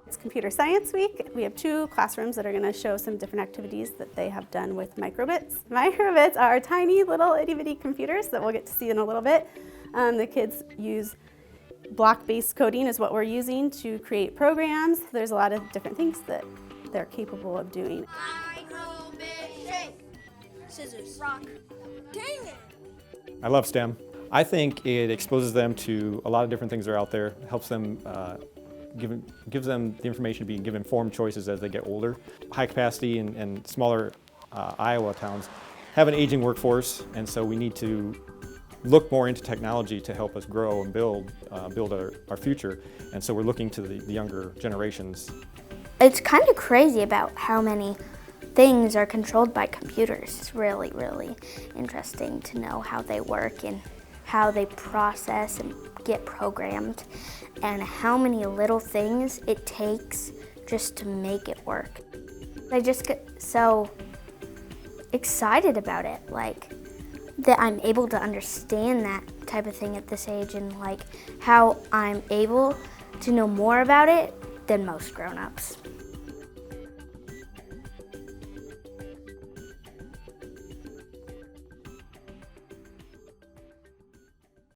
It's Computer Science Week. We have 2 classrooms that are going to show some different activities that they have done with microbits. Microbits are tiny little itty-bitty computers that we'll get to see in a little bit. The kids use block-based coding is what we're using to create programs. There's a lot of different things that they're capable of doing. Microbit shake. Scissors. Rock. Dang it. I love STEM. I think it exposes them to a lot of different things that are out there, helps them, gives them the information to give informed choices as they get older. High capacity and smaller Iowa towns have an aging workforce, and so we need to look more into technology to help us grow and build our future. And so we're looking to the younger generations. It's kind of crazy about how many things are controlled by computers. It's really, really interesting to know how they work and how they process and get programmed, and how many little things it takes just to make it work. I just get so excited about it, like that I'm able to understand that type of thing at this age, and like how I'm able to know more about it than most grown-ups.